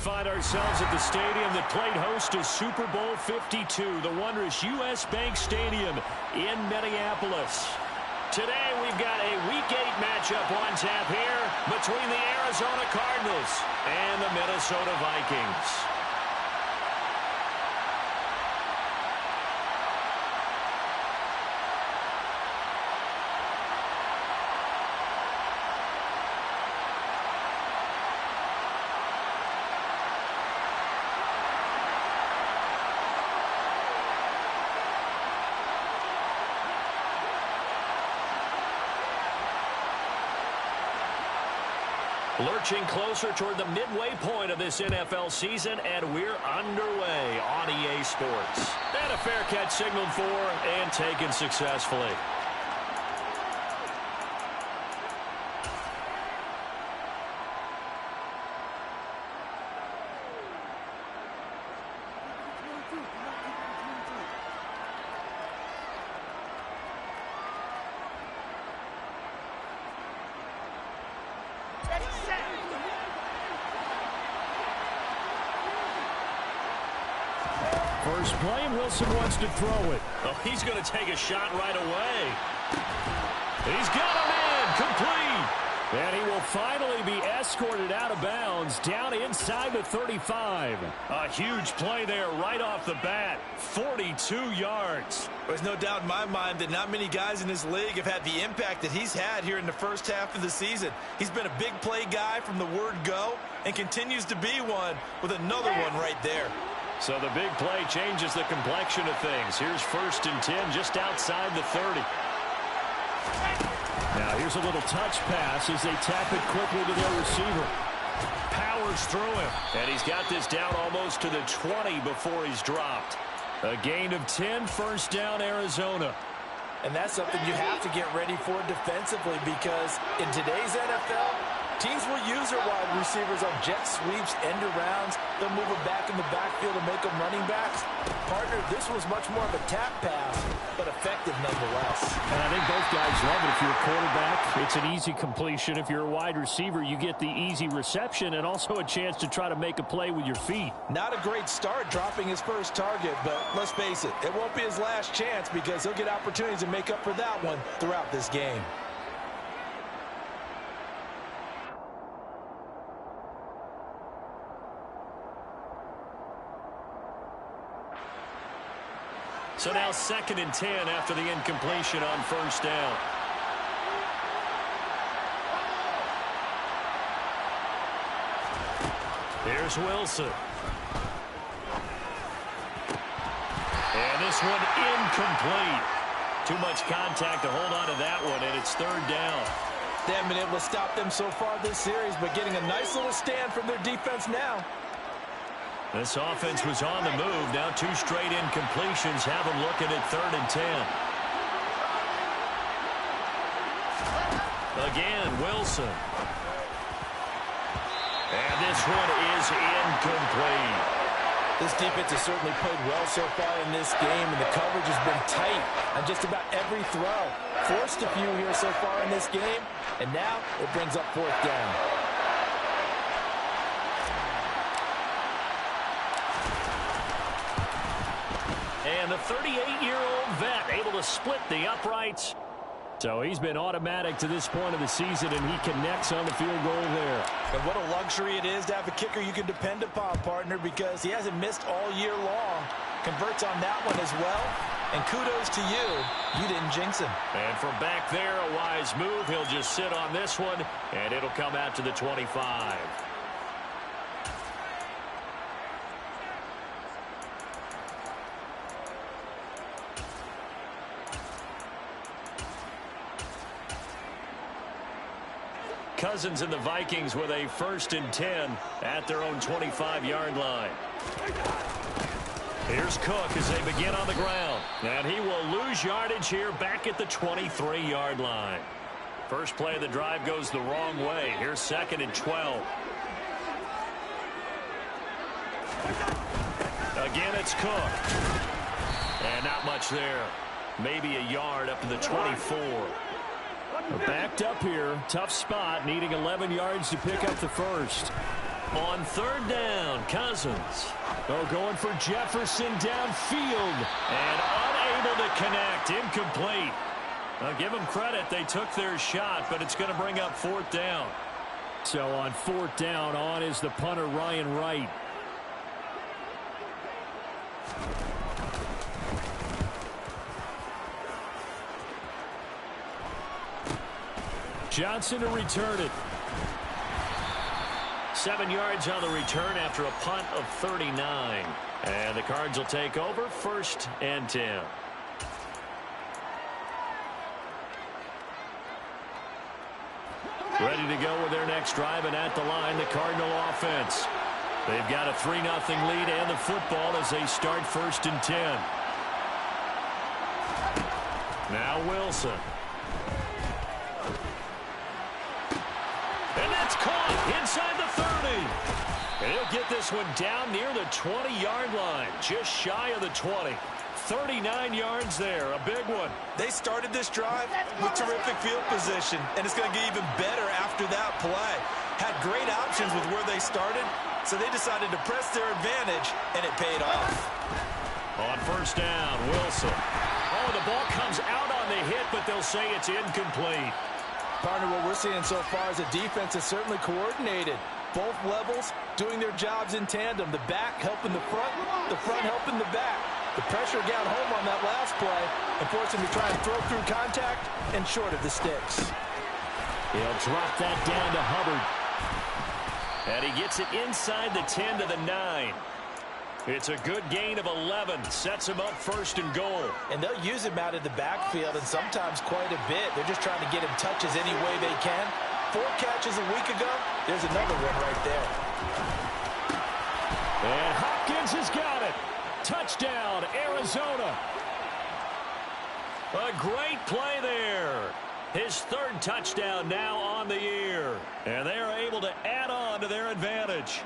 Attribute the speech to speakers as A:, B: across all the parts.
A: find ourselves at the stadium that played host to Super Bowl 52, the wondrous U.S. Bank Stadium in Minneapolis. Today we've got a Week 8 matchup on tap here between the Arizona Cardinals and the Minnesota Vikings. Lurching closer toward the midway point of this NFL season, and we're underway on EA Sports. And a fair catch signaled for and taken successfully. First play, and Wilson wants to throw it. Oh, he's going to take a shot right away. He's got a man complete. And he will finally be escorted out of bounds down inside the 35. A huge play there right off the bat. 42 yards.
B: There's no doubt in my mind that not many guys in this league have had the impact that he's had here in the first half of the season. He's been a big play guy from the word go and continues to be one with another one right there.
A: So the big play changes the complexion of things. Here's 1st and 10 just outside the 30. Now here's a little touch pass as they tap it quickly to their receiver. Powers through him. And he's got this down almost to the 20 before he's dropped. A gain of 10, 1st down Arizona.
B: And that's something you have to get ready for defensively, because in today's NFL, teams will use their wide receivers on jet sweeps, end arounds. They'll move them back in the backfield and make them running backs. Partner, this was much more of a tap pass, but effective nonetheless.
A: And I think both guys love it. If you're a quarterback, it's an easy completion. If you're a wide receiver, you get the easy reception and also a chance to try to make a play with your feet.
B: Not a great start dropping his first target, but let's face it, it won't be his last chance, because he'll get opportunities to make up for that one throughout this game.
A: So now 2nd and 10 after the incompletion on 1st down. Here's Wilson. And this one incomplete. Too much contact to hold on to that one, and it's 3rd down.
B: They haven't been able to stop them so far this series, but getting a nice little stand from their defense now.
A: This offense was on the move. Now 2 straight incompletions have them looking at 3rd and 10. Again, Wilson. And this one is incomplete.
B: This defense has certainly played well so far in this game, and the coverage has been tight on just about every throw. Forced a few here so far in this game, and now it brings up 4th down.
A: And the 38-year-old vet able to split the uprights. So he's been automatic to this point of the season, and he connects on the field goal there.
B: And what a luxury it is to have a kicker you can depend upon, partner, because he hasn't missed all year long. Converts on that one as well. And kudos to you. You didn't jinx him.
A: And from back there, a wise move. He'll just sit on this one, and it'll come out to the 25. Cousins and the Vikings with a 1st and 10 at their own 25-yard line. Here's Cook as they begin on the ground. And he will lose yardage here back at the 23-yard line. First play of the drive goes the wrong way. Here's 2nd and 12. Again, it's Cook. And not much there. Maybe a yard up to the 24. Backed up here. Tough spot. Needing 11 yards to pick up the first. On third down, Cousins. Oh, going for Jefferson downfield. And unable to connect. Incomplete. I'll give them credit. They took their shot, but it's going to bring up fourth down. So on fourth down, on is the punter, Ryan Wright. Johnson to return it. 7 yards on the return after a punt of 39. And the Cards will take over 1st and 10. Ready to go with their next drive, and at the line, the Cardinal offense. They've got a 3-0 lead and the football as they start 1st and 10. Now Wilson. And that's caught inside the 30. And he'll get this one down near the 20-yard line, just shy of the 20. 39 yards there, a big one.
B: They started this drive with terrific field position, and it's going to get even better after that play. Had great options with where they started, so they decided to press their advantage, and it paid off.
A: On 1st down, Wilson. Oh, the ball comes out on the hit, but they'll say it's incomplete.
B: Partner, what we're seeing so far is the defense is certainly coordinated. Both levels doing their jobs in tandem. The back helping the front helping the back. The pressure got home on that last play and forced him to try and throw through contact and short of the sticks.
A: He'll drop that down to Hubbard. And he gets it inside the 10 to the 9. It's a good gain of 11. Sets him up 1st and goal. And
B: they'll use him out of the backfield, and sometimes quite a bit. They're just trying to get him touches any way they can. 4 catches a week ago. There's another one right there.
A: And Hopkins has got it. Touchdown, Arizona. A great play there. His 3rd touchdown now on the year. And they are able to add on to their advantage.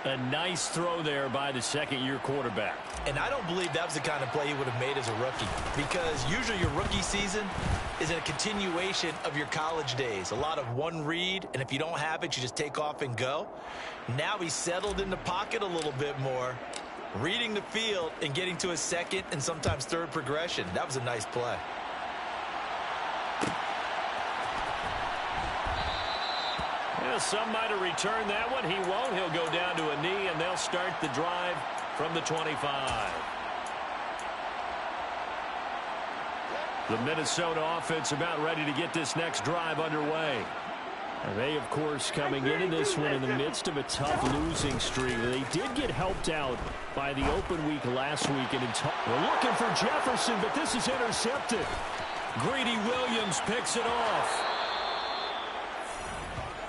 A: A nice throw there by the 2nd-year quarterback.
B: And I don't believe that was the kind of play he would have made as a rookie, because usually your rookie season is a continuation of your college days. A lot of one read, and if you don't have it, you just take off and go. Now he's settled in the pocket a little bit more, reading the field and getting to his 2nd and sometimes 3rd progression. That was a nice play.
A: Well, some might have returned that one. He won't. He'll go down to a knee, and they'll start the drive from the 25. The Minnesota offense about ready to get this next drive underway. And they, of course, coming into this one in the midst of a tough losing streak. They did get helped out by the open week last week. And we're looking for Jefferson, but this is intercepted. Greedy Williams picks it off.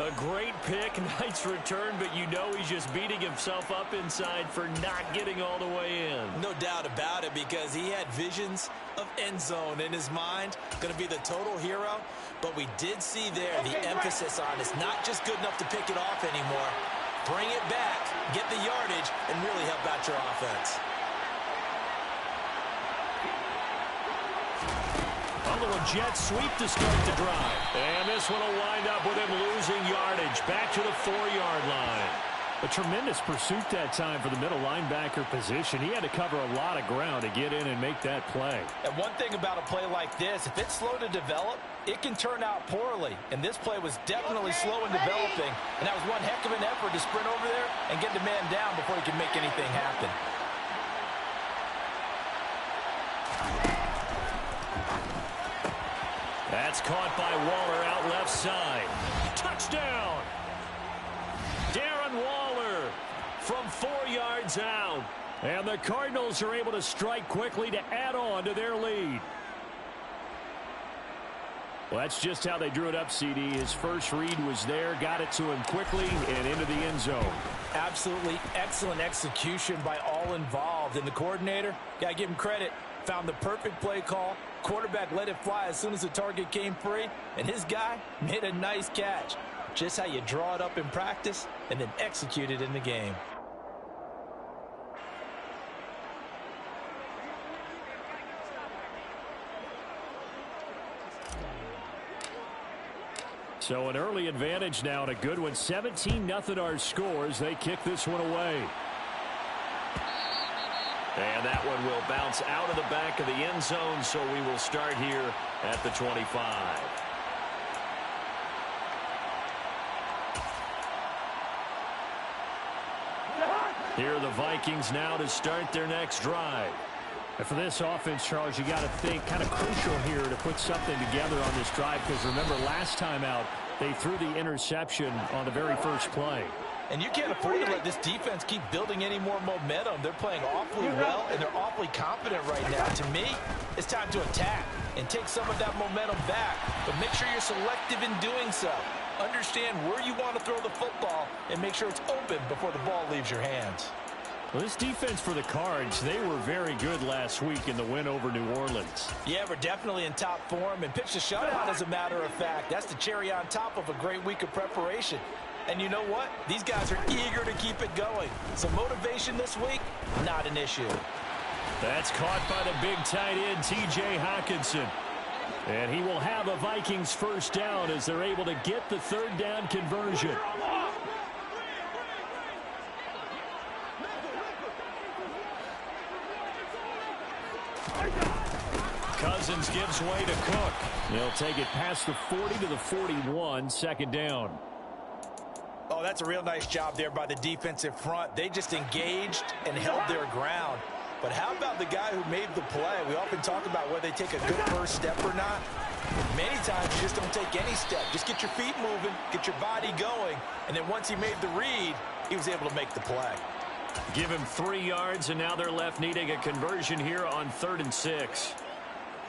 A: A great pick, nice return, but you know he's just beating himself up inside for not getting all the way in.
B: No doubt about it, because he had visions of end zone in his mind. Going to be the total hero, but we did see there the emphasis on it's not just good enough to pick it off anymore. Bring it back, get the yardage, and really help out your offense.
A: A little jet sweep to start the drive. And this one will wind up with him losing yardage back to the 4-yard line. A tremendous pursuit that time for the middle linebacker position. He had to cover a lot of ground to get in and make that play.
B: And one thing about a play like this, if it's slow to develop, it can turn out poorly. And this play was definitely slow in developing. And that was one heck of an effort to sprint over there and get the man down before he could make anything happen.
A: That's caught by Waller out left side. Touchdown! Darren Waller from 4 yards out. And the Cardinals are able to strike quickly to add on to their lead. Well, that's just how they drew it up, CD. His first read was there, got it to him quickly and into the end zone.
B: Absolutely excellent execution by all involved. And the coordinator, got to give him credit, found the perfect play call. Quarterback let it fly as soon as the target came free, and his guy made a nice catch. Just how you draw it up in practice and then execute it in the game.
A: So an early advantage now and a good one. 17-0 our scores. They kick this one away.
C: And that one will bounce out of the back of the end zone, so we will start here at the 25.
A: Here are the Vikings now to start their next drive. And for this offense, Charles, you got to think kind of crucial here to put something together on this drive, because remember last time out they threw the interception on the very first play.
B: And you can't afford to let this defense keep building any more momentum. They're playing awfully well, and they're awfully confident right now. To me, it's time to attack and take some of that momentum back, but make sure you're selective in doing so. Understand where you want to throw the football and make sure it's open before the ball leaves your hands.
A: Well, this defense for the Cards, they were very good last week in the win over New Orleans.
B: Yeah, we're definitely in top form and pitched a shutout, as a matter of fact. That's the cherry on top of a great week of preparation. And you know what? These guys are eager to keep it going. So motivation this week, not an issue.
A: That's caught by the big tight end, T.J. Hockenson. And he will have a Vikings first down as they're able to get the third down conversion. Cousins gives way to Cook. They'll take it past the 40 to the 41, second down.
B: Oh, that's a real nice job there by the defensive front. They just engaged and held their ground. But how about the guy who made the play? We often talk about whether they take a good first step or not. Many times you just don't take any step. Just get your feet moving, get your body going, and then once he made the read, he was able to make the play.
A: Give him 3 yards, and now they're left needing a conversion here on 3rd and 6.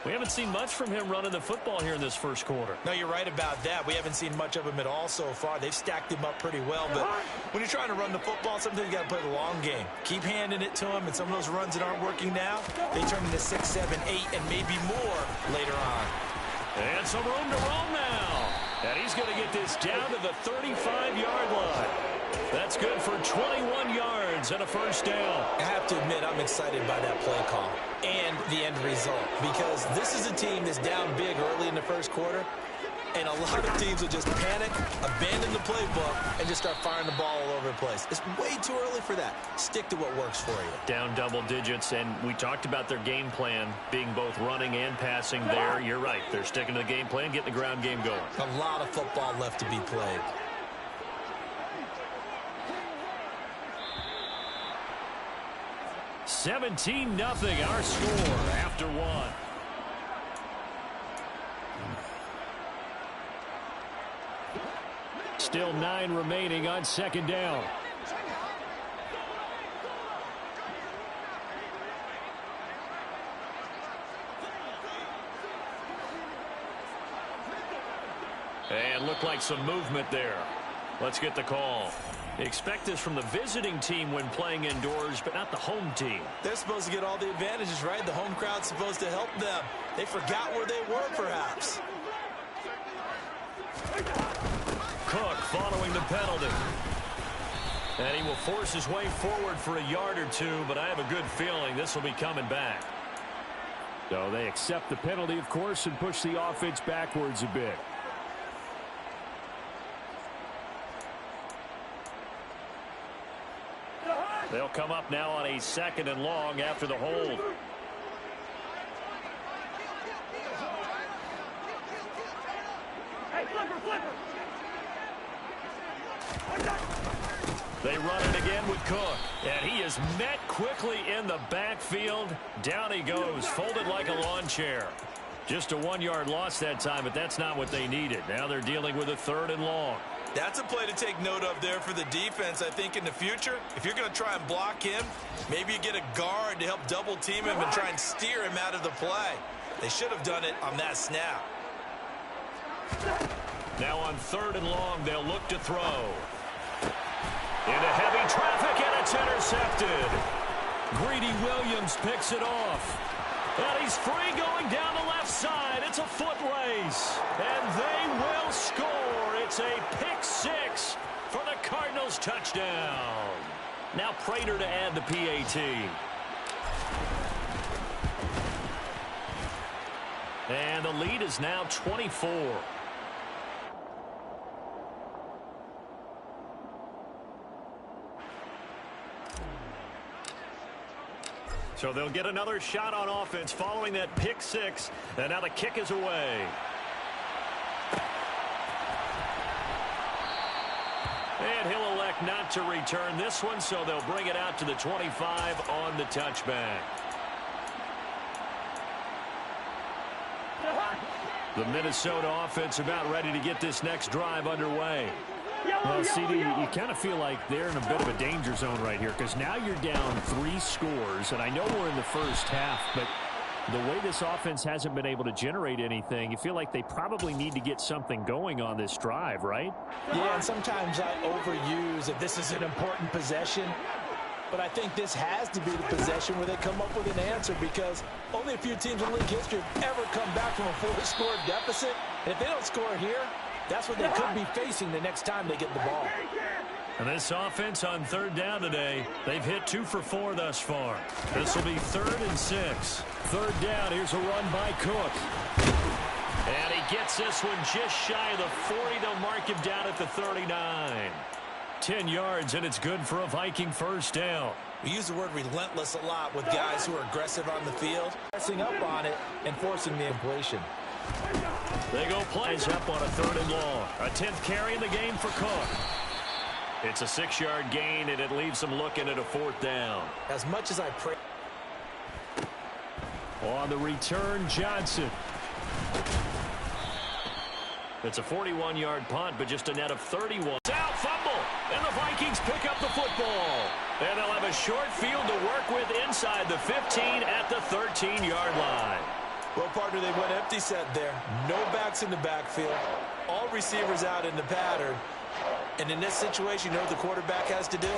A: We haven't seen much from him running the football here in this first quarter.
B: No, you're right about that. We haven't seen much of him at all so far. They've stacked him up pretty well, but when you're trying to run the football, sometimes you got to play the long game. Keep handing it to him, and some of those runs that aren't working now, they turn into 6, 7, 8, and maybe more later on.
A: And some room to roll now. And he's going to get this down to the 35-yard line. That's good for 21 yards and a first down.
B: I have to admit, I'm excited by that play call and the end result, because this is a team that's down big early in the first quarter, and a lot of teams will just panic, abandon the playbook, and just start firing the ball all over the place. It's way too early for that. Stick to what works for you.
C: Down double digits, and we talked about their game plan being both running and passing there. You're right. They're sticking to the game plan, getting the ground game going.
B: A lot of football left to be played.
A: $17-0 our score after 1. Still 9 remaining on second down. And looked like some movement there. Let's get the call. Expect this from the visiting team when playing indoors, but not the home team.
B: They're supposed to get all the advantages, right? The home crowd's supposed to help them. They forgot where they were, perhaps.
A: Cook following the penalty. And he will force his way forward for a yard or two, but I have a good feeling this will be coming back. So they accept the penalty, of course, and push the offense backwards a bit. They'll come up now on a 2nd and long after the hold. They run it again with Cook. And he is met quickly in the backfield. Down he goes, folded like a lawn chair. Just a 1-yard loss that time, but that's not what they needed. Now they're dealing with a 3rd and long.
B: That's a play to take note of there for the defense. I think in the future, if you're going to try and block him, maybe you get a guard to help double team him and try and steer him out of the play. They should have done it on that snap.
A: Now on 3rd and long, they'll look to throw. Into heavy traffic, and it's intercepted. Greedy Williams picks it off. And he's free going down the left side. It's a foot race. And they will score. It's a pick 6 for the Cardinals touchdown. Now Prater to add the PAT. And the lead is now 24.
C: So they'll get another shot on offense following that pick six. And now the kick is away. And he'll elect not to return this one, so they'll bring it out to the 25 on the touchback. The Minnesota offense about ready to get this next drive underway.
A: Well, CD, you kind of feel like they're in a bit of a danger zone right here because now you're down 3 scores, and I know we're in the first half, but the way this offense hasn't been able to generate anything, you feel like they probably need to get something going on this drive, right?
B: Yeah, and sometimes I overuse that this is an important possession, but I think this has to be the possession where they come up with an answer because only a few teams in league history have ever come back from a 4-score deficit. And if they don't score here, that's what they could be facing the next time they get the ball.
C: And this offense on third down today, they've hit 2 for 4 thus far. This will be 3rd and 6.
A: Third down, here's a run by Cook.
C: And he gets this one just shy of the 40. They'll mark him down at the 39. 10 yards, and it's good for a Viking first down.
B: We use the word relentless a lot with guys who are aggressive on the field, pressing up on it and forcing the completion.
C: They go plays up on a 3rd and long. A 10th carry in the game for Cook. It's a 6-yard gain, and it leaves them looking at a 4th down.
B: As much as I pray.
A: On the return, Johnson.
C: It's a 41-yard punt, but just a net of 31. Out, fumble, and the Vikings pick up the football. And they'll have a short field to work with inside the 15 at the 13-yard line.
B: Well, partner, they went empty set there. No backs in the backfield. All receivers out in the pattern. And in this situation, you know what the quarterback has to do?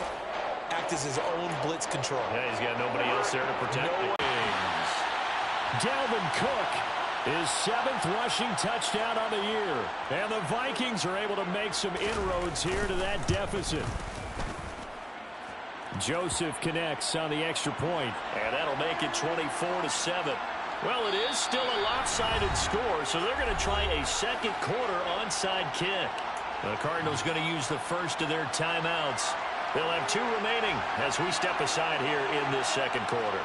B: Act as his own blitz control.
C: Yeah, he's got nobody else there to protect him.
A: Dalvin Cook, his 7th rushing touchdown on the year. And the Vikings are able to make some inroads here to that deficit. Joseph connects on the extra point.
C: And that'll make it 24-7. Well, it is still a lopsided score, so they're going to try a second quarter onside kick. The Cardinals going to use the first of their timeouts. They'll have 2 remaining as we step aside here in this second quarter.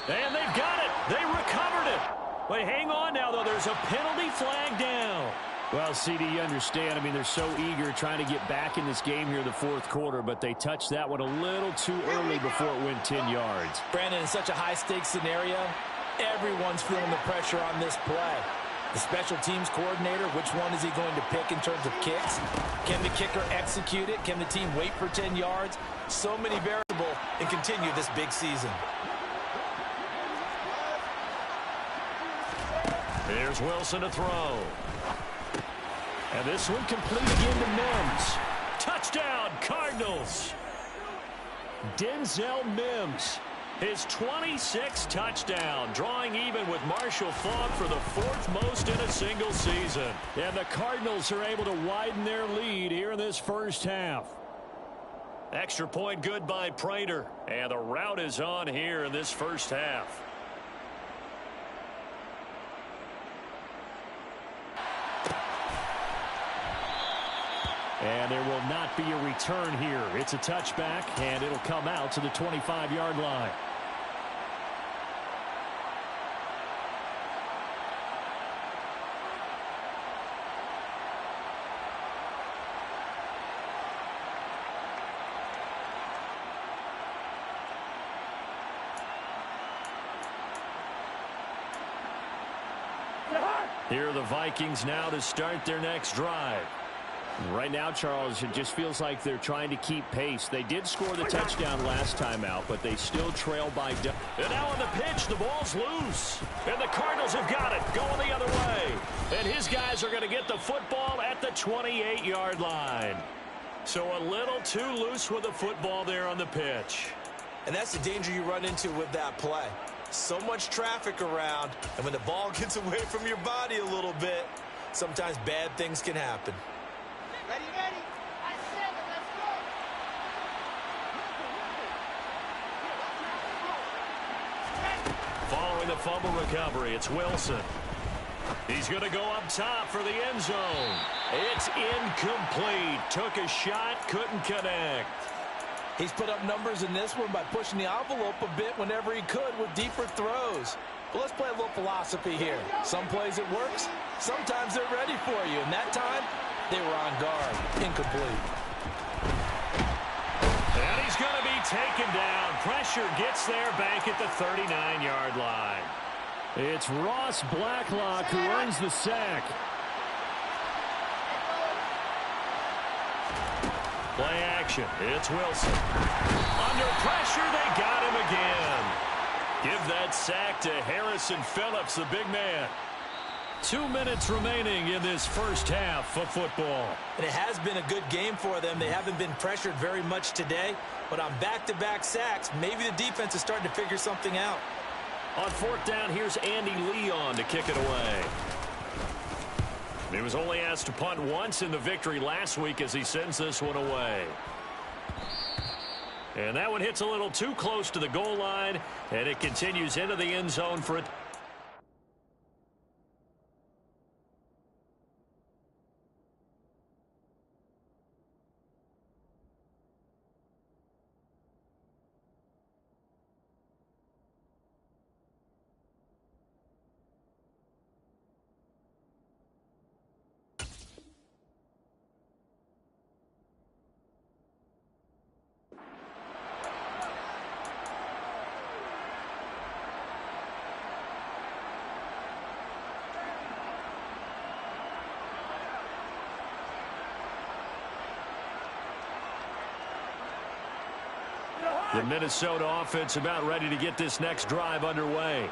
C: And they've got it. They recovered it. But hang on now, though. There's a penalty flag down.
A: Well, CD, you understand. I mean, they're so eager trying to get back in this game here in the 4th quarter, but they touched that one a little too early before it went 10 yards.
B: Brandon, in such a high-stakes scenario, everyone's feeling the pressure on this play. The special teams coordinator, which one is he going to pick in terms of kicks? Can the kicker execute it? Can the team wait for 10 yards? So many variables and continue this big season.
C: Here's Wilson to throw.
A: And this one complete again to Mims.
C: Touchdown, Cardinals.
A: Denzel Mims,
C: his 26th touchdown, drawing even with Marshall Faulk for the 4th most in a single season.
A: And the Cardinals are able to widen their lead here in this first half.
C: Extra point good by Prater. And the route is on here in this first half.
A: And there will not be a return here. It's a touchback, and it'll come out to the 25-yard line.
C: Here are the Vikings now to start their next drive.
A: Right now, Charles, it just feels like they're trying to keep pace. They did score the touchdown last time out, but they still trail by.
C: And now on the pitch, the ball's loose. And the Cardinals have got it, going the other way. And his guys are going to get the football at the 28-yard line. So a little too loose with the football there on the pitch.
B: And that's the danger you run into with that play. So much traffic around, and when the ball gets away from your body a little bit, sometimes bad things can happen.
D: Ready, ready. I said it. Let's go.
C: Following the fumble recovery, it's Wilson. He's going to go up top for the end zone. It's incomplete. Took a shot, couldn't connect.
B: He's put up numbers in this one by pushing the envelope a bit whenever he could with deeper throws. But let's play a little philosophy here. Some plays it works, sometimes they're ready for you. And that time, they were on guard. Incomplete.
C: And he's going to be taken down. Pressure gets there back at the 39-yard line.
A: It's Ross Blacklock who earns the sack.
C: Play action. It's Wilson. Under pressure, they got him again. Give that sack to Harrison Phillips, the big man.
A: 2 minutes remaining in this first half of football.
B: And it has been a good game for them. They haven't been pressured very much today. But on back-to-back sacks, maybe the defense is starting to figure something out.
C: On fourth down, here's Andy Leon to kick it away. He was only asked to punt once in the victory last week as he sends this one away. And that one hits a little too close to the goal line, and it continues into the end zone for it. The Minnesota offense about ready to get this next drive underway.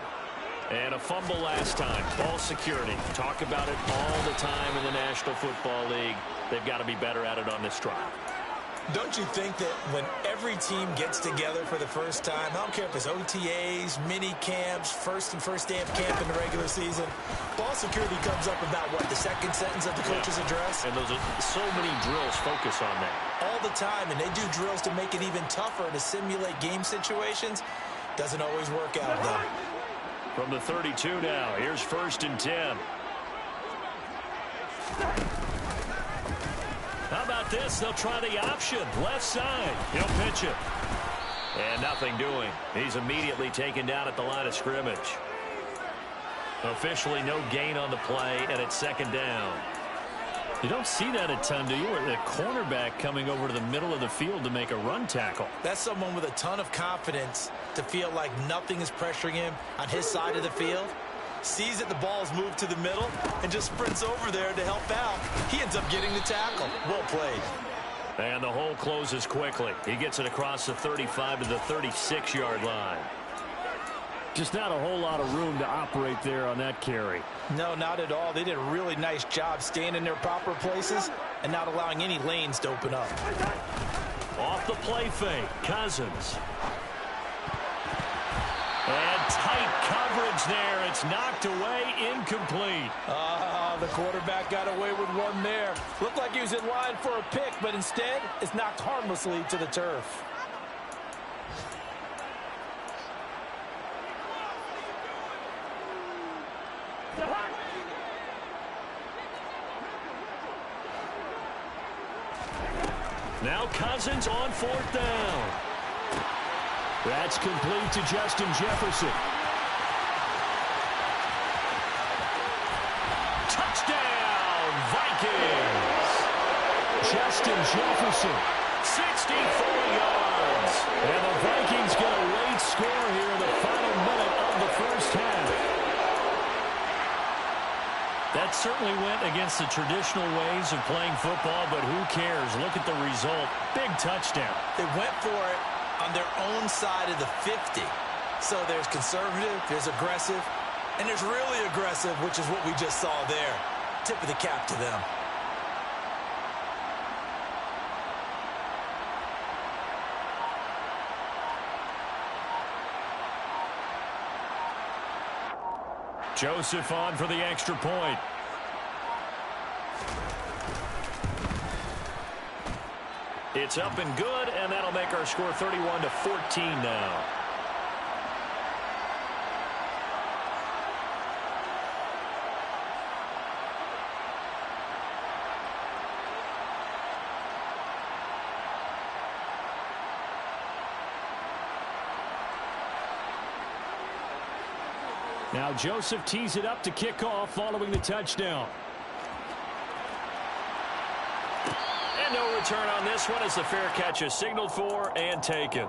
C: And a fumble last time. Ball security. Talk about it all the time in the National Football League. They've got to be better at it on this drive.
B: Don't you think that when every team gets together for the first time, I don't care if it's OTAs, mini camps, first day of camp in the regular season, ball security comes up about, what, the second sentence of the coach's address?
C: And those are so many drills focus on that.
B: All the time, and they do drills to make it even tougher to simulate game situations. Doesn't always work out, though.
C: From the 32 now, here's 1st and 10. How about this? They'll try the option. Left side. He'll pitch it. And nothing doing. He's immediately taken down at the line of scrimmage. Officially no gain on the play, and it's 2nd down.
A: You don't see that a ton, do you? Or the cornerback coming over to the middle of the field to make a run tackle.
B: That's someone with a ton of confidence to feel like nothing is pressuring him on his side of the field. Sees that the ball is moved to the middle and just sprints over there to help out. He ends up getting the tackle. Well played.
C: And the hole closes quickly. He gets it across the 35 to the 36-yard line.
A: Just not a whole lot of room to operate there on that carry.
B: No, not at all. They did a really nice job staying in their proper places and not allowing any lanes to open up.
C: Off the play fake, Cousins. And tight coverage there. It's knocked away, incomplete.
B: The quarterback got away with one there. Looked like he was in line for a pick, but instead, it's knocked harmlessly to the turf.
C: Now Cousins on 4th down.
A: That's complete to Justin Jefferson.
C: Touchdown, Vikings.
A: Justin Jefferson.
C: 64 yards.
A: And the Vikings get a late score here in the final minute of the first half.
C: That certainly went against the traditional ways of playing football, but who cares? Look at the result. Big touchdown.
B: They went for it on their own side of the 50. So there's conservative, there's aggressive, and there's really aggressive, which is what we just saw there. Tip of the cap to them.
C: Joseph on for the extra point. It's up and good, and that'll make our score 31-14 now.
A: Now Joseph tees it up to kick off following the touchdown.
C: And no return on this one as the fair catch is signaled for and taken.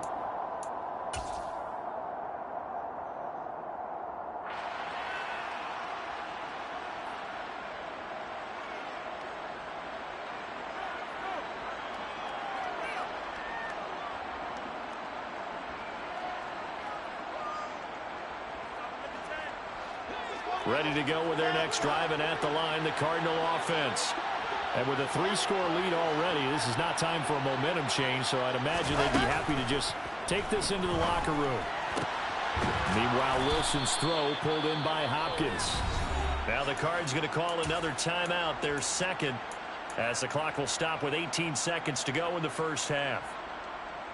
A: Ready to go with their next drive, and at the line, the Cardinal offense. And with a 3-score lead already, this is not time for a momentum change, so I'd imagine they'd be happy to just take this into the locker room. Meanwhile, Wilson's throw pulled in by Hopkins.
C: Now the Cards going to call another timeout, their second, as the clock will stop with 18 seconds to go in the first half.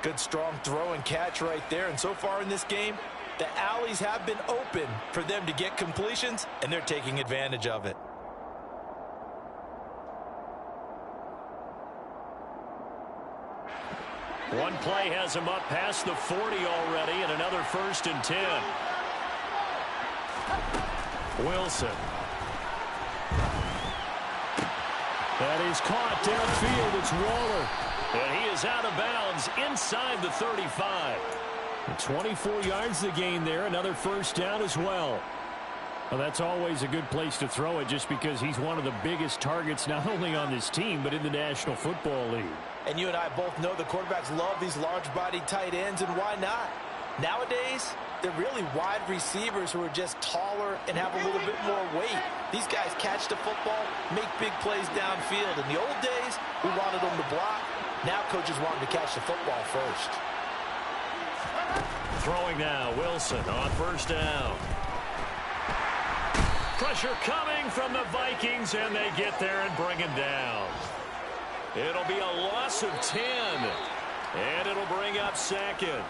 B: Good strong throw and catch right there, and so far in this game, the alleys have been open for them to get completions, and they're taking advantage of it.
C: One play has him up past the 40 already, and another 1st and 10.
A: Wilson. That is caught downfield. It's Waller.
C: And he is out of bounds inside the 35.
A: 24 yards to gain there. Another first down as well. Well, that's always a good place to throw it just because he's one of the biggest targets not only on this team but in the National Football League.
B: And you and I both know the quarterbacks love these large-bodied tight ends, and why not? Nowadays, they're really wide receivers who are just taller and have a little bit more weight. These guys catch the football, make big plays downfield. In the old days, we wanted them to block. Now coaches want them to catch the football first.
C: Throwing now, Wilson on first down. Pressure coming from the Vikings, and they get there and bring him down. It'll be a loss of 10, and it'll bring up second.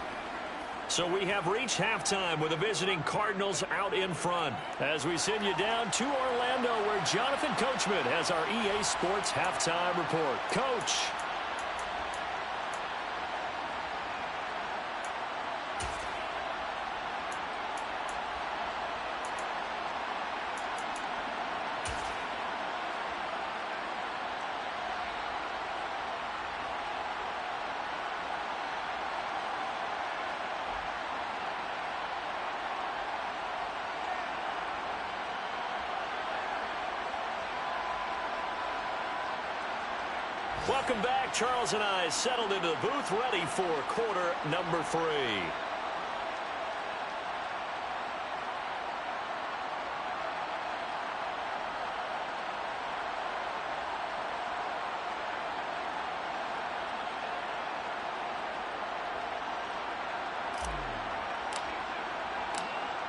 C: So we have reached halftime with the visiting Cardinals out in front as we send you down to Orlando where Jonathan Coachman has our EA Sports halftime report. Coach. Welcome back. Charles and I settled into the booth ready for quarter number 3.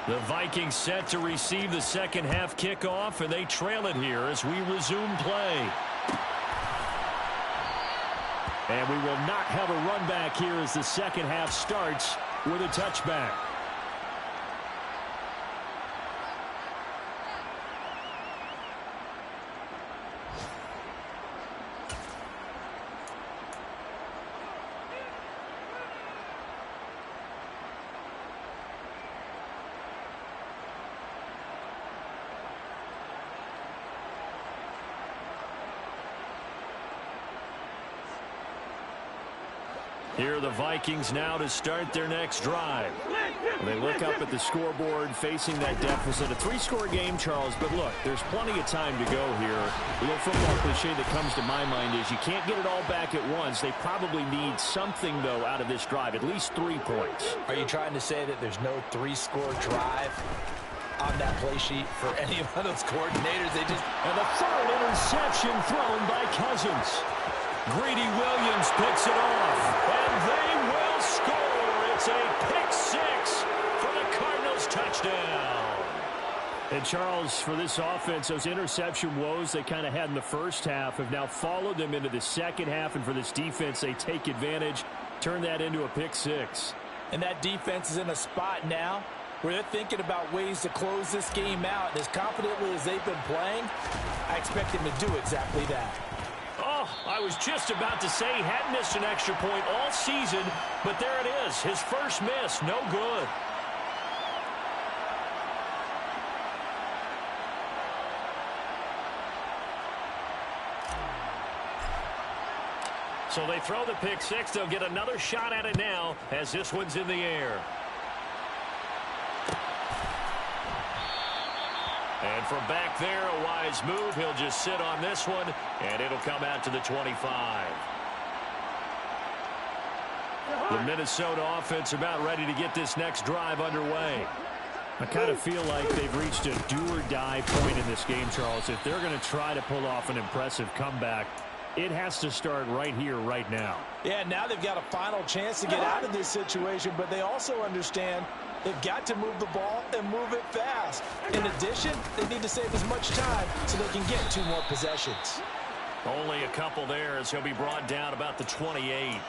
C: The Vikings set to receive the second half kickoff, and they trail it here as we resume play. And we will not have a run back here as the second half starts with a touchback. Here are the Vikings now to start their next drive. They look up at the scoreboard facing that deficit. A 3-score game, Charles, but look, there's plenty of time to go here. The little football cliche that comes to my mind is you can't get it all back at once. They probably need something, though, out of this drive, at least 3 points.
B: Are you trying to say that there's no 3-score drive on that play sheet for any of those coordinators?
A: And the third interception thrown by Cousins. Greedy Williams picks it off, and they will score. It's a pick 6 for the Cardinals touchdown. And Charles, for this offense, those interception woes they kind of had in the first half have now followed them into the second half, and for this defense, they take advantage, turn that into a pick 6.
B: And that defense is in a spot now where they're thinking about ways to close this game out. And as confidently as they've been playing, I expect them to do exactly that.
C: Oh, I was just about to say he hadn't missed an extra point all season, but there it is. His first miss, no good. So they throw the pick six. They'll get another shot at it now as this one's in the air. And from back there, a wise move. He'll just sit on this one, and it'll come out to the 25. The Minnesota offense about ready to get this next drive underway.
A: I kind of feel like they've reached a do-or-die point in this game, Charles. If they're going to try to pull off an impressive comeback, it has to start right here, right now.
B: Yeah, now they've got a final chance to get out of this situation, but they also understand they've got to move the ball and move it fast. In addition, they need to save as much time so they can get 2 more possessions.
C: Only a couple there as he'll be brought down about the 28.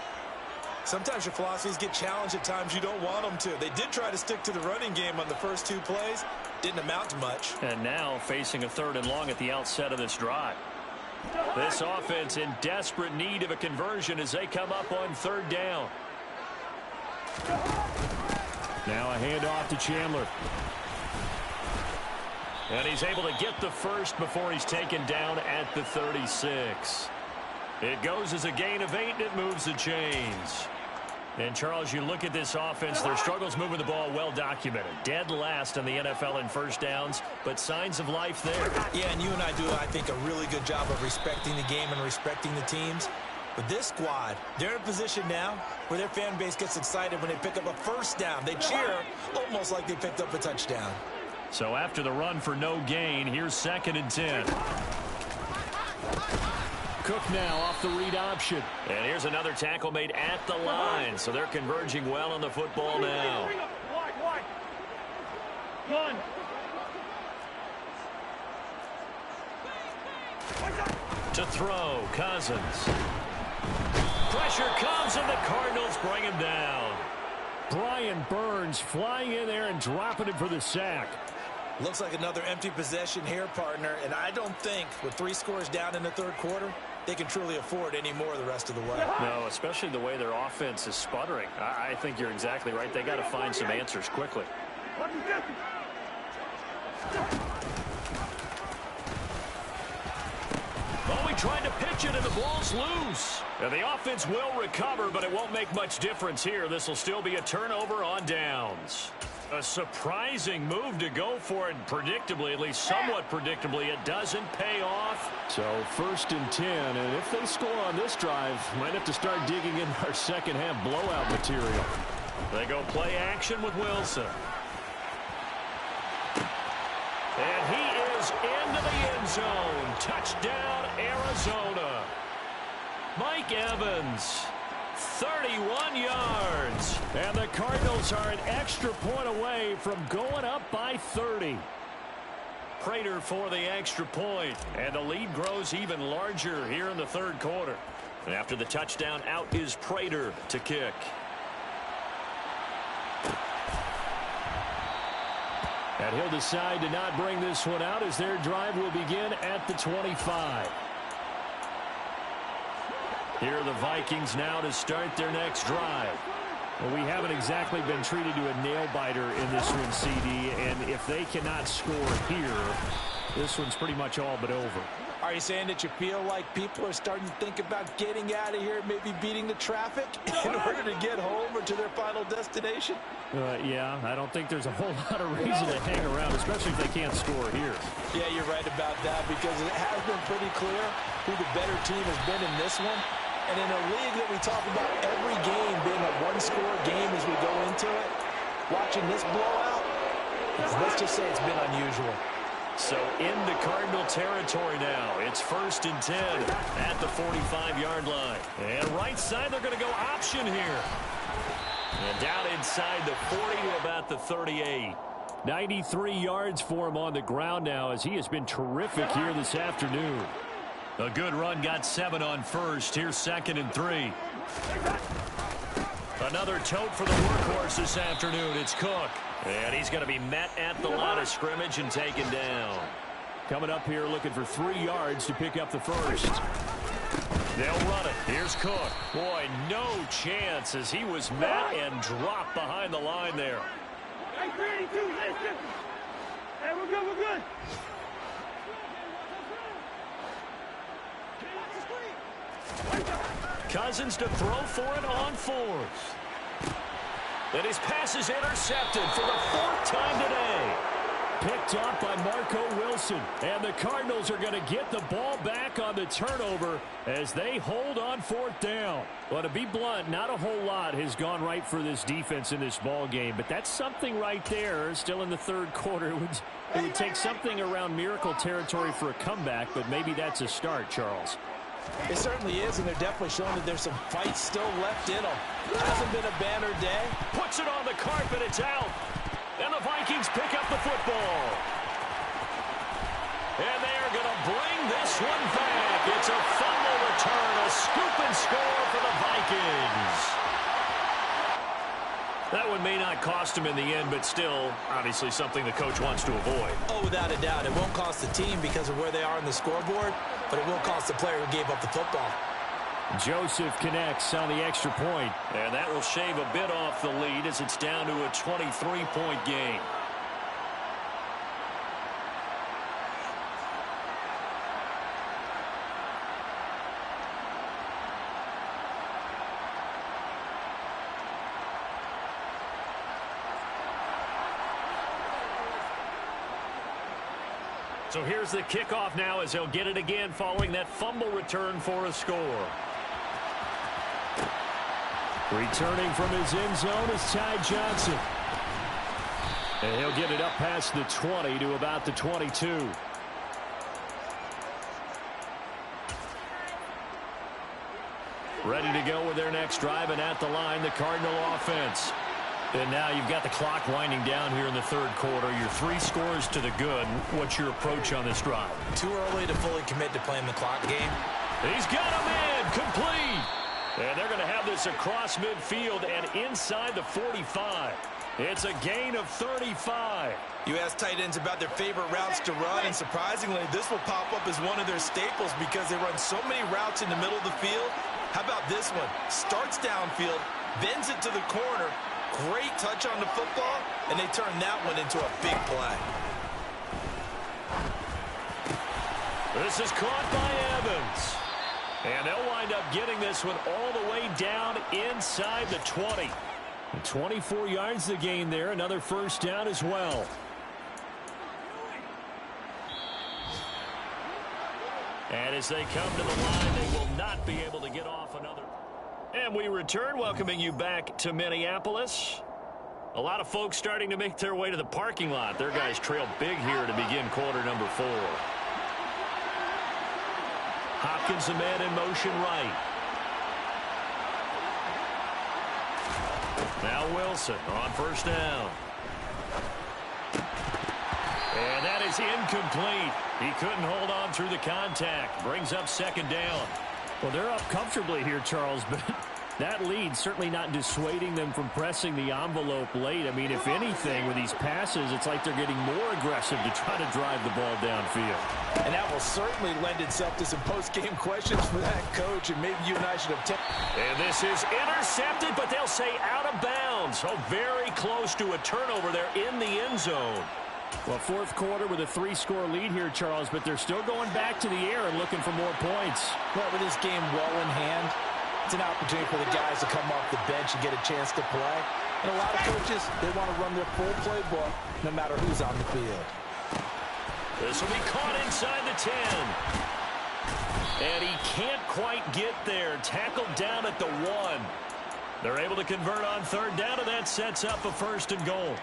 E: Sometimes your philosophies get challenged at times you don't want them to. They did try to stick to the running game on the first 2 plays. Didn't amount to much.
C: And now facing a 3rd and long at the outset of this drive. This offense in desperate need of a conversion as they come up on 3rd down.
A: Now a handoff to Chandler.
C: And he's able to get the first before he's taken down at the 36. It goes as a gain of 8, and it moves the chains. And, Charles, you look at this offense, their struggles moving the ball well documented. Dead last in the NFL in first downs, but signs of life there.
B: Yeah, and you and I do, I think, a really good job of respecting the game and respecting the teams. But this squad, they're in a position now where their fan base gets excited when they pick up a first down. They cheer almost like they picked up a touchdown.
C: So after the run for no gain, here's 2nd and 10.
A: Cook now off the read option.
C: And here's another tackle made at the line. So they're converging well on the football now. To throw, Cousins. Pressure comes, and the Cardinals bring him down.
A: Brian Burns flying in there and dropping it for the sack.
B: Looks like another empty possession here, partner. And I don't think with 3 scores down in the 3rd quarter, they can truly afford any more the rest of the way.
C: No, especially the way their offense is sputtering. I think you're exactly right. They got to find some answers quickly. Oh, he tried to pitch it, and the ball's loose. And the offense will recover, but it won't make much difference here. This will still be a turnover on downs. A surprising move to go for it, predictably, at least somewhat predictably. It doesn't pay off.
A: So 1st and 10, and if they score on this drive, might have to start digging in our second-half blowout material.
C: They go play action with Wilson. And he is into the end zone. Touchdown, Arizona. Mike Evans, 31 yards.
A: And the Cardinals are an extra point away from going up by 30.
C: Prater for the extra point. And the lead grows even larger here in the 3rd quarter. And after the touchdown, out is Prater to kick.
A: And he'll decide to not bring this one out as their drive will begin at the 25. Here are the Vikings now to start their next drive. Well, we haven't exactly been treated to a nail-biter in this one, CD, and if they cannot score here, this one's pretty much all but over.
B: Are you saying that you feel like people are starting to think about getting out of here, maybe beating the traffic in order to get home or to their final destination?
A: Yeah, I don't think there's a whole lot of reason to hang around, especially if they can't score here.
B: Yeah, you're right about that because it has been pretty clear who the better team has been in this one. And in a league that we talk about every game being a one-score game as we go into it, watching this blowout, let's just say it's been unusual.
C: So into Cardinal territory now. It's 1st and 10 at the 45-yard line. And right side, they're going to go option here. And down inside the 40 to about the 38.
A: 93 yards for him on the ground now as he has been terrific here this afternoon.
C: A good run, got 7 on first. Here's 2nd and 3. Another tote for the workhorse this afternoon. It's Cook. And he's going to be met at the line of scrimmage and taken down.
A: Coming up here looking for 3 yards to pick up the first.
C: They'll run it. Here's Cook. Boy, no chance as he was met and dropped behind the line there.
D: Hey, 32, listen. Hey, we're good, we're good.
C: Cousins to throw for it on fourth. And his pass is intercepted for the fourth time today.
A: Picked off by Marco Wilson. And the Cardinals are going to get the ball back on the turnover as they hold on fourth down. Well, to be blunt, not a whole lot has gone right for this defense in this ball game. But that's something right there. Still in the third quarter. It would take something around miracle territory for a comeback, but maybe that's a start, Charles.
B: It certainly is, and they're definitely showing that there's some fight still left in them. Hasn't been a banner day.
C: Puts it on the carpet. It's out. And the Vikings pick up the football. And they are going to bring this one back. It's a fumble return, a scoop and score for the Vikings. That one may not cost him in the end, but still, obviously something the coach wants to avoid.
B: Oh, without a doubt. It won't cost the team because of where they are on the scoreboard, but it will cost the player who gave up the football.
A: Joseph connects on the extra point.
C: And that will shave a bit off the lead as it's down to a 23-point game. So here's the kickoff now as he'll get it again following that fumble return for a score.
A: Returning from his end zone is Ty Johnson. And he'll get it up past the 20 to about the 22. Ready to go with their next drive, and at the line, the Cardinal offense. And now you've got the clock winding down here in the third quarter. Your 3 scores to the good. What's your approach on this drive?
B: Too early to fully commit to playing the clock game.
C: He's got a man complete. And they're going to have this across midfield and inside the 45. It's a gain of 35.
E: You ask tight ends about their favorite routes to run, and surprisingly, this will pop up as one of their staples because they run so many routes in the middle of the field. How about this one? Starts downfield, bends it to the corner, great touch on the football, and they turn that one into a big play.
C: This is caught by Evans. And they'll wind up getting this one all the way down inside the 20.
A: 24 yards the gain there. Another first down as well.
C: And as they come to the line, they will not be able to get off another. And we return, welcoming you back to Minneapolis. A lot of folks starting to make their way to the parking lot. Their guys trail big here to begin quarter number 4. Hopkins, a man in motion right. Now Wilson on first down. And that is incomplete. He couldn't hold on through the contact. Brings up second down.
A: Well, they're up comfortably here, Charles, but that lead certainly not dissuading them from pressing the envelope late. I mean, if anything, with these passes, it's like they're getting more aggressive to try to drive the ball downfield.
B: And that will certainly lend itself to some post-game questions for that coach, and maybe you and I should have taken.
C: And this is intercepted, but they'll say out of bounds. So very close to a turnover there in the end zone.
A: Well, fourth quarter with a 3-score lead here, Charles, but they're still going back to the air and looking for more points.
B: Well, with this game well in hand, it's an opportunity for the guys to come off the bench and get a chance to play. And a lot of coaches, they want to run their full playbook no matter who's on the field.
C: This will be caught inside the 10. And he can't quite get there. Tackled down at the 1. They're able to convert on third down, and that sets up a first and goal.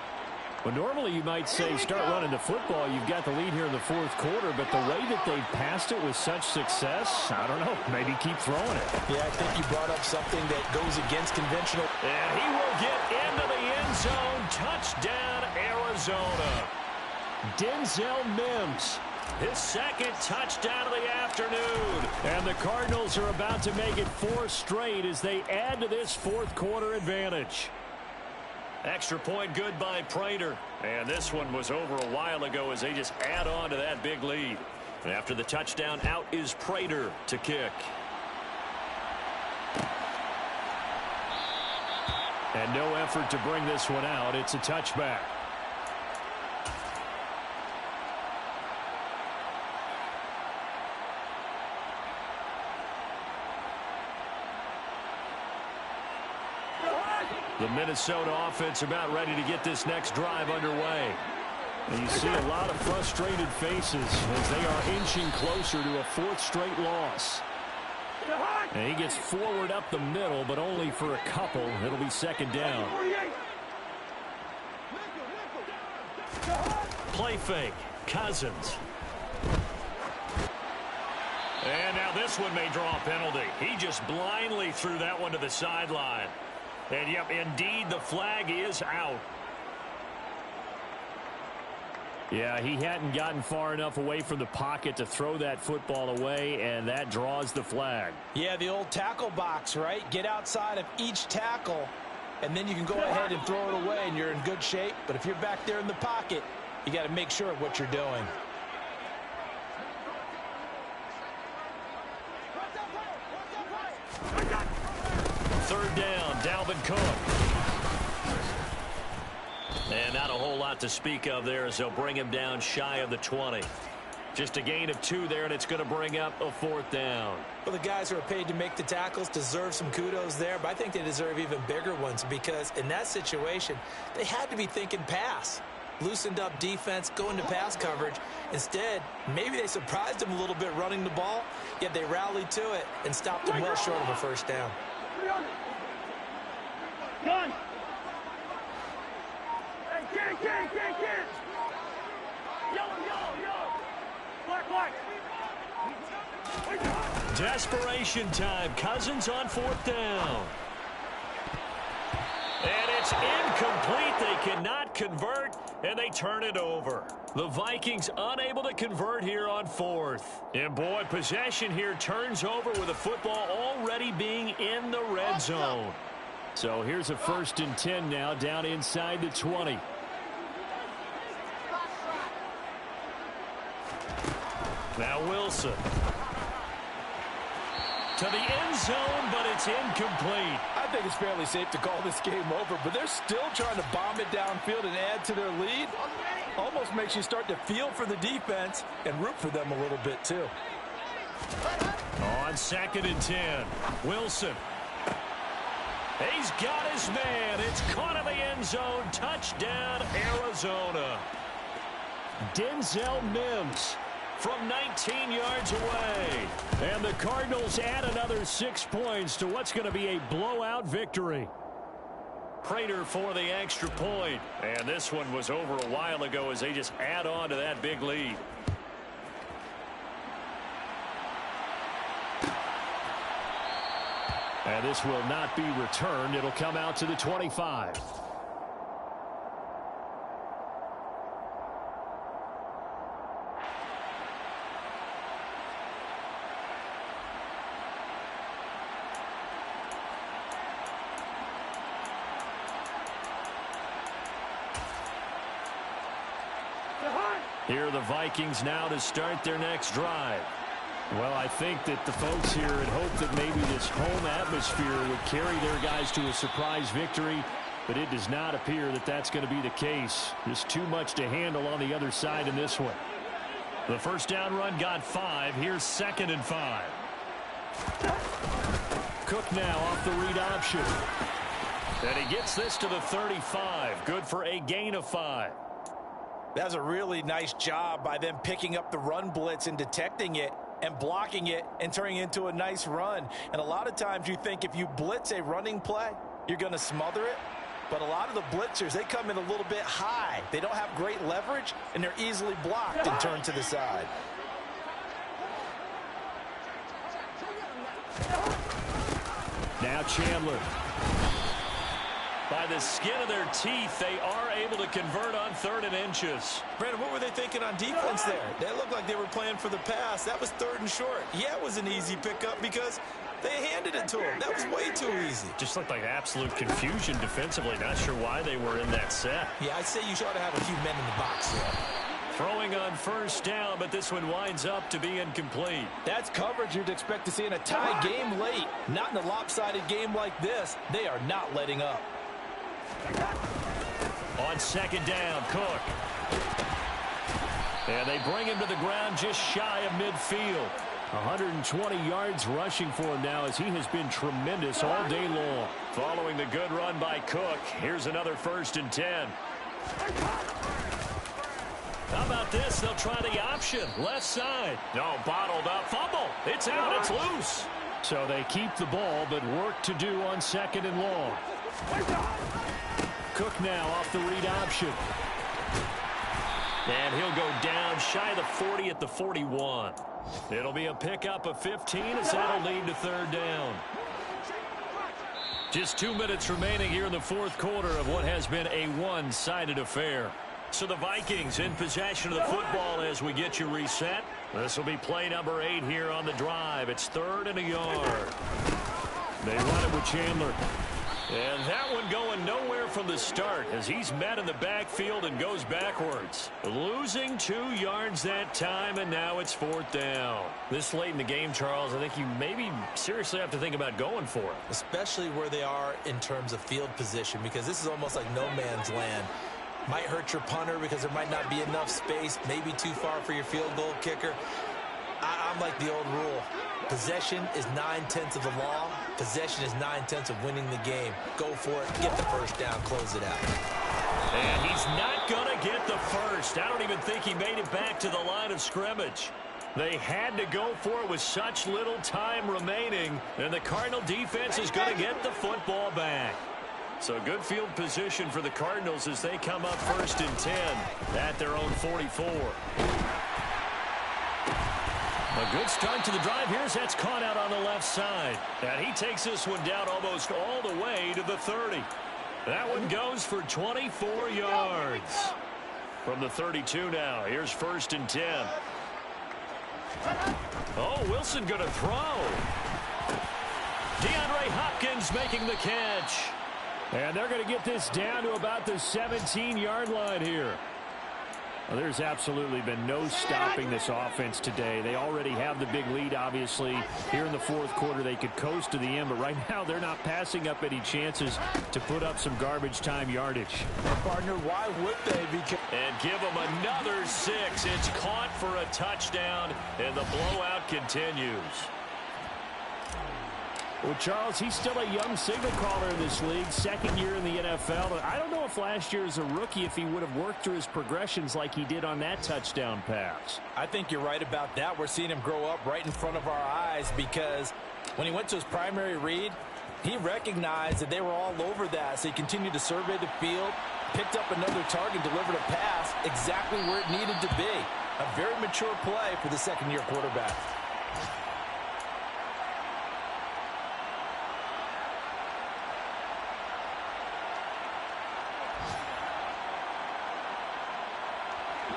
A: Well, normally you might say start running the football. You've got the lead here in the fourth quarter, but the way that they've passed it with such success, I don't know, maybe keep throwing it.
B: Yeah, I think you brought up something that goes against conventional.
C: And he will get into the end zone. Touchdown, Arizona.
A: Denzel Mims.
C: His second touchdown of the afternoon.
A: And the Cardinals are about to make it 4 straight as they add to this fourth quarter advantage.
C: Extra point good by Prater. And this one was over a while ago as they just add on to that big lead. And after the touchdown, out is Prater to kick.
A: And no effort to bring this one out. It's a touchback.
C: The Minnesota offense about ready to get this next drive underway.
A: And you see a lot of frustrated faces as they are inching closer to a fourth straight loss. And he gets forward up the middle, but only for a couple. It'll be second down.
C: Play fake. Cousins. And now this one may draw a penalty. He just blindly threw that one to the sideline. And, yep, indeed, the flag is out.
A: Yeah, he hadn't gotten far enough away from the pocket to throw that football away, and that draws the flag.
B: Yeah, the old tackle box, right? Get outside of each tackle, and then you can go ahead and throw it away, and you're in good shape. But if you're back there in the pocket, you got to make sure of what you're doing.
C: Third down, Dalvin Cook. And not a whole lot to speak of there as they'll bring him down shy of the 20. Just a gain of 2 there, and it's going to bring up a fourth down.
B: Well, the guys who are paid to make the tackles deserve some kudos there, but I think they deserve even bigger ones because in that situation, they had to be thinking pass. Loosened up defense, going to pass coverage. Instead, maybe they surprised them a little bit running the ball, yet they rallied to it and stopped them well short of a first down.
D: Gun! Hey, get! Yellow! Black!
C: Desperation time. Cousins on fourth down. And it's incomplete. They cannot convert, and they turn it over. The Vikings unable to convert here on fourth. And, boy, possession here turns over with the football already being in the red zone.
A: So here's a 1st and 10 now down inside the 20.
C: Now Wilson. To the end zone, but it's incomplete.
B: I think it's fairly safe to call this game over, but they're still trying to bomb it downfield and add to their lead. Almost makes you start to feel for the defense and root for them a little bit, too.
C: On 2nd and 10, Wilson. He's got his man. It's caught in the end zone. Touchdown, Arizona.
A: Denzel Mims
C: from 19 yards away.
A: And the Cardinals add another 6 points to what's going to be a blowout victory.
C: Prater for the extra point. And this one was over a while ago as they just add on to that big lead.
A: And this will not be returned. It'll come out to the 25. Here are the Vikings now to start their next drive. Well, I think that the folks here had hoped that maybe this home atmosphere would carry their guys to a surprise victory, but it does not appear that that's going to be the case. There's too much to handle on the other side in this one.
C: The first down run got 5. Here's 2nd and 5.
A: Cook now off the read option.
C: And he gets this to the 35. Good for a gain of 5.
B: That's a really nice job by them picking up the run blitz and detecting it and blocking it and turning it into a nice run. And a lot of times you think if you blitz a running play, you're going to smother it. But a lot of the blitzers, they come in a little bit high. They don't have great leverage, and they're easily blocked and turned to the side.
A: Now Chandler.
C: By the skin of their teeth, they are able to convert on 3rd and inches.
B: Brandon, what were they thinking on defense there? They looked like they were playing for the pass. That was 3rd and short. Yeah, it was an easy pickup because they handed it to him. That was way too easy.
C: Just looked like absolute confusion defensively. Not sure why they were in that set.
B: Yeah, I'd say you ought to have a few men in the box there.
C: Throwing on 1st down, but this one winds up to be incomplete.
B: That's coverage you'd expect to see in a tie game late. Not in a lopsided game like this. They are not letting up.
C: On 2nd down, Cook. And they bring him to the ground just shy of midfield.
A: 120 yards rushing for him now as he has been tremendous all day long.
C: Following the good run by Cook, here's another 1st and 10. How about this? They'll try the option. Left side. No, bottled up. Fumble. It's out. It's loose. So they keep the ball, but work to do on 2nd and long. Cook now off the read option. And he'll go down shy of the 40 at the 41. It'll be a pickup of 15 as that'll lead to 3rd down. Just 2 minutes remaining here in the 4th quarter of what has been a one-sided affair. So the Vikings in possession of the football as we get you reset. This will be play number 8 here on the drive. It's 3rd and a yard. They run it with Chandler. And that one going nowhere from the start as he's met in the backfield and goes backwards. Losing 2 yards that time, and now it's 4th down. This late in the game, Charles, I think you maybe seriously have to think about going for it.
B: Especially where they are in terms of field position, because this is almost like no man's land. Might hurt your punter because there might not be enough space, maybe too far for your field goal kicker. I'm like the old rule. Possession is 9/10 of the law. Possession is 9/10 of winning the game. Go for it. Get the 1st down. Close it out.
C: And he's not going to get the 1st. I don't even think he made it back to the line of scrimmage. They had to go for it with such little time remaining. And the Cardinal defense is going to get the football back. So good field position for the Cardinals as they come up 1st and 10 at their own 44. A good start to the drive here as that's caught out on the left side. And he takes this one down almost all the way to the 30. That one goes for 24 yards. From the 32 now, here's 1st and 10. Oh, Wilson going to throw. DeAndre Hopkins making the catch. And they're going to get this down to about the 17-yard line here. Well, there's absolutely been no stopping this offense today. They already have the big lead, obviously. Here in the 4th quarter, they could coast to the end, but right now they're not passing up any chances to put up some garbage time yardage.
B: Partner, why would they?
C: And give them another 6. It's caught for a touchdown, and the blowout continues. Well, Charles, he's still a young signal caller in this league, 2nd year in the NFL. I don't know if last year as a rookie, if he would have worked through his progressions like he did on that touchdown pass.
B: I think you're right about that. We're seeing him grow up right in front of our eyes because when he went to his primary read, he recognized that they were all over that. So he continued to survey the field, picked up another target, delivered a pass exactly where it needed to be. A very mature play for the 2nd-year quarterback.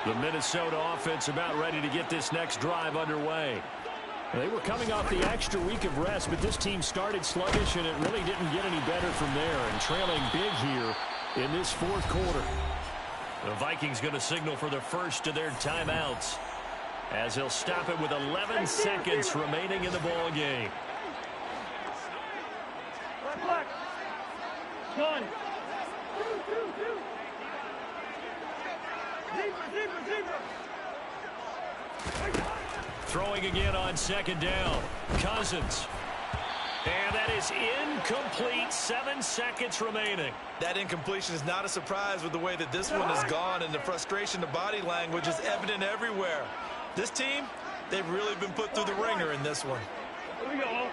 C: The Minnesota offense about ready to get this next drive underway. They were coming off the extra week of rest, but this team started sluggish, and it really didn't get any better from there. And trailing big here in this 4th quarter. The Vikings going to signal for the first of their timeouts as he'll stop it with 11 seconds remaining in the ball game.
D: One.
C: Throwing again on 2nd down. Cousins. And that is incomplete. 7 seconds remaining.
E: That incompletion is not a surprise with the way that this one has gone, and the frustration, the body language is evident everywhere. This team, they've really been put through the ringer in this one.
D: Here we go.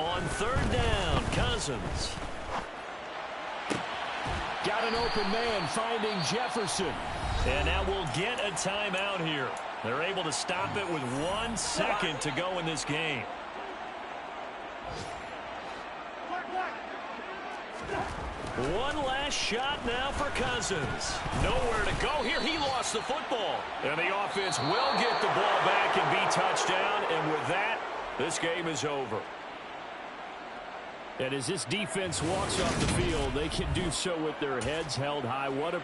C: On 3rd down, Cousins. Got an open man finding Jefferson. And now we'll get a timeout here. They're able to stop it with 1 second to go in this game. One last shot now for Cousins. Nowhere to go here. He lost the football. And the offense will get the ball back and be touchdown. And with that, this game is over. And as this defense walks off the field, they can do so with their heads held high. What a